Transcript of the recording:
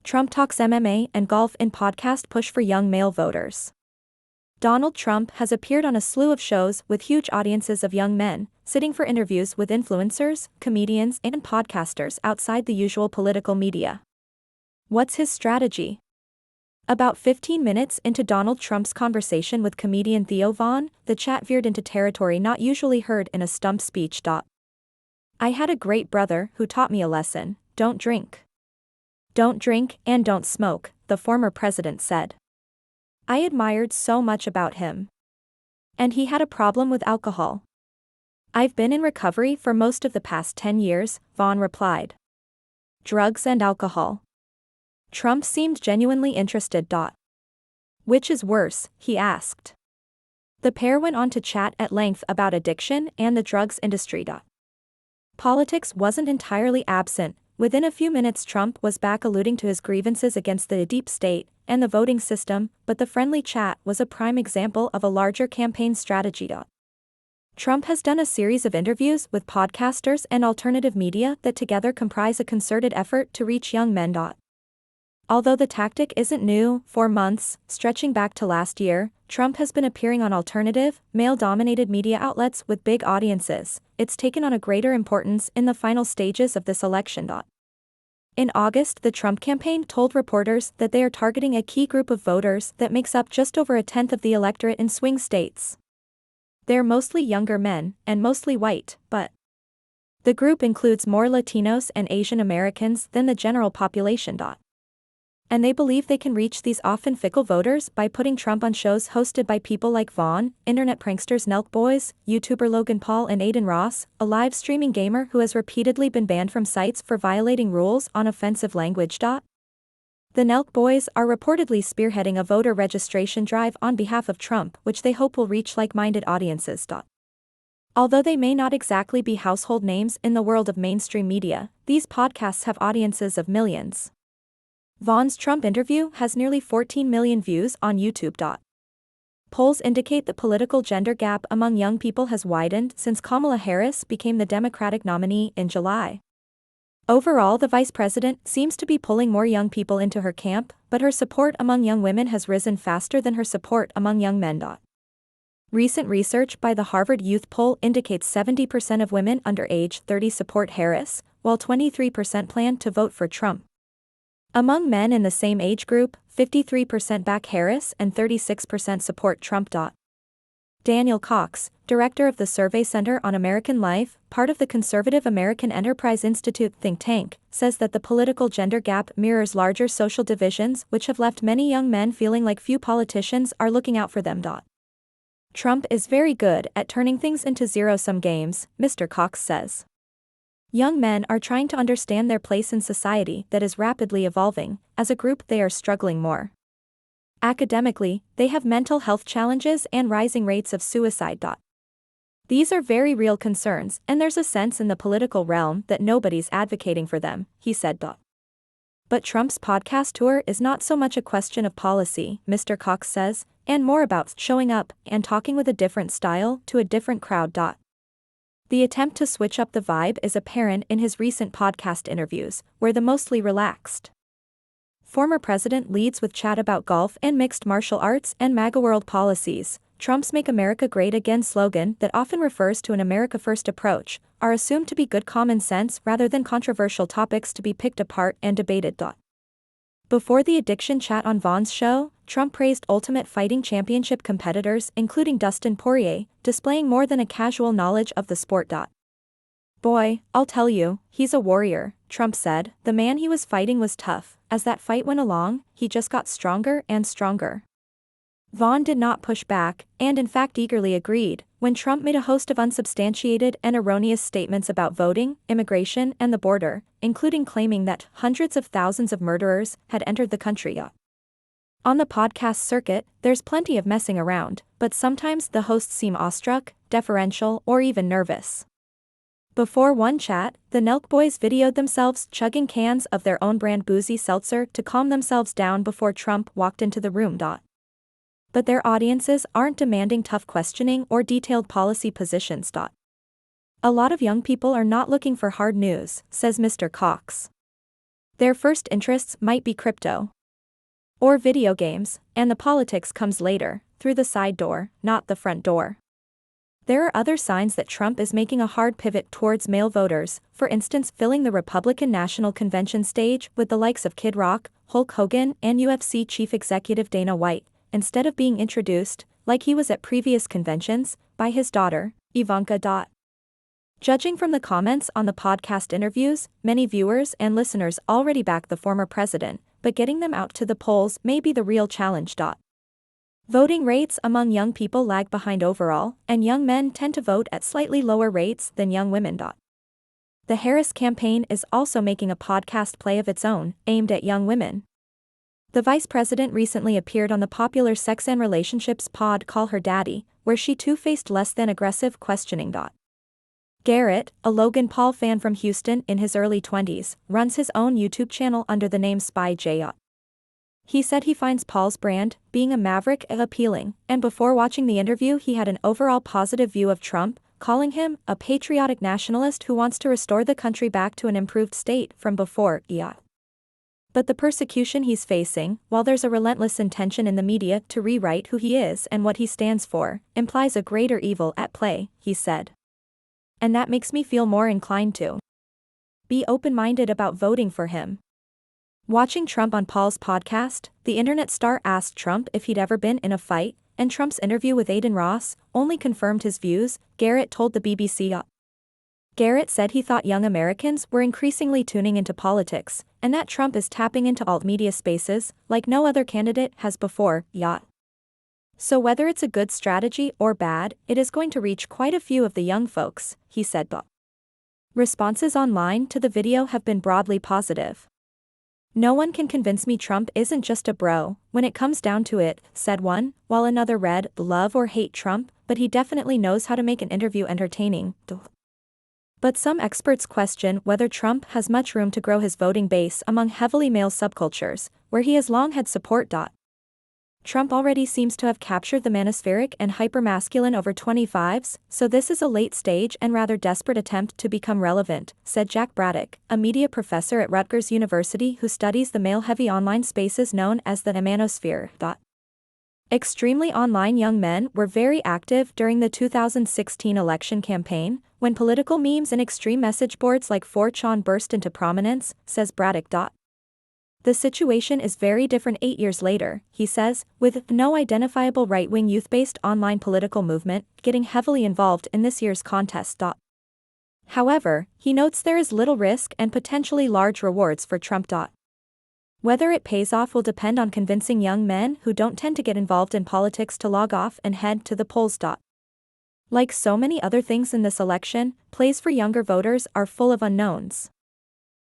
Trump talks MMA and golf in podcast push for young male voters. Donald Trump has appeared on a slew of shows with huge audiences of young men, sitting for interviews with influencers, comedians, and podcasters outside the usual political media. What's his strategy? About 15 minutes into Donald Trump's conversation with comedian Theo, the chat veered into territory not usually heard in a stump speech. I had a great brother who taught me a lesson: don't drink. Don't drink and don't smoke, the former president said. I admired so much about him. And he had a problem with alcohol. I've been in recovery for most of the past 10 years, Vaughn replied. Drugs and alcohol. Trump seemed genuinely interested. Which is worse, he asked. The pair went on to chat at length about addiction and the drugs industry. Politics wasn't entirely absent. Within a few minutes Trump was back alluding to his grievances against the deep state and the voting system, but the friendly chat was a prime example of a larger campaign strategy. Trump has done a series of interviews with podcasters and alternative media that together comprise a concerted effort to reach young men. Although the tactic isn't new, for months, stretching back to last year, Trump has been appearing on alternative, male-dominated media outlets with big audiences. It's taken on a greater importance in the final stages of this election. In August, the Trump campaign told reporters that they are targeting a key group of voters that makes up just over a tenth of the electorate in swing states. They're mostly younger men, and mostly white, but the group includes more Latinos and Asian Americans than the general population. And they believe they can reach these often fickle voters by putting Trump on shows hosted by people like Vaughn, internet pranksters Nelk Boys, YouTuber Logan Paul and Aiden Ross, a live streaming gamer who has repeatedly been banned from sites for violating rules on offensive language. The Nelk Boys are reportedly spearheading a voter registration drive on behalf of Trump, which they hope will reach like-minded audiences. Although they may not exactly be household names in the world of mainstream media, these podcasts have audiences of millions. Vaughn's Trump interview has nearly 14 million views on YouTube. Polls indicate the political gender gap among young people has widened since Kamala Harris became the Democratic nominee in July. Overall, the vice president seems to be pulling more young people into her camp, but her support among young women has risen faster than her support among young men. Recent research by the Harvard Youth Poll indicates 70% of women under age 30 support Harris, while 23% plan to vote for Trump. Among men in the same age group, 53% back Harris and 36% support Trump. Daniel Cox, director of the Survey Center on American Life, part of the conservative American Enterprise Institute think tank, says that the political gender gap mirrors larger social divisions which have left many young men feeling like few politicians are looking out for them. Trump is very good at turning things into zero-sum games, Mr. Cox says. Young men are trying to understand their place in society that is rapidly evolving. As a group they are struggling more. Academically, they have mental health challenges and rising rates of suicide. These are very real concerns, and there's a sense in the political realm that nobody's advocating for them, he said. But Trump's podcast tour is not so much a question of policy, Mr. Cox says, and more about showing up and talking with a different style to a different crowd. The attempt to switch up the vibe is apparent in his recent podcast interviews, where the mostly relaxed former president leads with chat about golf and mixed martial arts and MAGA world policies. Trump's Make America Great Again slogan that often refers to an America First approach are assumed to be good common sense rather than controversial topics to be picked apart and debated. Before the addiction chat on Vaughn's show, Trump praised Ultimate Fighting Championship competitors including Dustin Poirier, displaying more than a casual knowledge of the sport. Boy, I'll tell you, he's a warrior, Trump said. The man he was fighting was tough. As that fight went along, he just got stronger and stronger. Vaughn did not push back, and in fact eagerly agreed, when Trump made a host of unsubstantiated and erroneous statements about voting, immigration, and the border, including claiming that hundreds of thousands of murderers had entered the country. On the podcast circuit, there's plenty of messing around, but sometimes the hosts seem awestruck, deferential, or even nervous. Before one chat, the Nelk Boys videoed themselves chugging cans of their own brand boozy seltzer to calm themselves down before Trump walked into the room. But their audiences aren't demanding tough questioning or detailed policy positions. A lot of young people are not looking for hard news, says Mr. Cox. Their first interests might be crypto or video games, and the politics comes later, through the side door, not the front door. There are other signs that Trump is making a hard pivot towards male voters, for instance filling the Republican National Convention stage with the likes of Kid Rock, Hulk Hogan, and UFC chief executive Dana White, instead of being introduced, like he was at previous conventions, by his daughter, Ivanka. Judging from the comments on the podcast interviews, many viewers and listeners already back the former president, but getting them out to the polls may be the real challenge. Voting rates among young people lag behind overall, and young men tend to vote at slightly lower rates than young women. The Harris campaign is also making a podcast play of its own, aimed at young women. The vice president recently appeared on the popular sex and relationships pod Call Her Daddy, where she too faced less than aggressive questioning. Garrett, a Logan Paul fan from Houston in his early 20s, runs his own YouTube channel under the name Spy J. He said he finds Paul's brand, being a maverick, appealing, and before watching the interview he had an overall positive view of Trump, calling him a patriotic nationalist who wants to restore the country back to an improved state from before. But the persecution he's facing, while there's a relentless intention in the media to rewrite who he is and what he stands for, implies a greater evil at play, he said. And that makes me feel more inclined to be open-minded about voting for him. Watching Trump on Paul's podcast, the internet star asked Trump if he'd ever been in a fight, and Trump's interview with Aiden Ross only confirmed his views, Garrett told the BBC. Garrett said he thought young Americans were increasingly tuning into politics, and that Trump is tapping into alt-media spaces like no other candidate has before. So whether it's a good strategy or bad, it is going to reach quite a few of the young folks, he said. Responses online to the video have been broadly positive. No one can convince me Trump isn't just a bro, when it comes down to it, said one, while another read, love or hate Trump, but he definitely knows how to make an interview entertaining. But some experts question whether Trump has much room to grow his voting base among heavily male subcultures, where he has long had support. Trump already seems to have captured the manospheric and hypermasculine over 25s, so this is a late stage and rather desperate attempt to become relevant, said Jack Braddock, a media professor at Rutgers University who studies the male-heavy online spaces known as the manosphere. Extremely online young men were very active during the 2016 election campaign, when political memes and extreme message boards like 4chan burst into prominence, says Braddock. The situation is very different 8 years later, he says, with no identifiable right-wing youth-based online political movement getting heavily involved in this year's contest. However, he notes there is little risk and potentially large rewards for Trump. Whether it pays off will depend on convincing young men who don't tend to get involved in politics to log off and head to the polls. Like so many other things in this election, plays for younger voters are full of unknowns.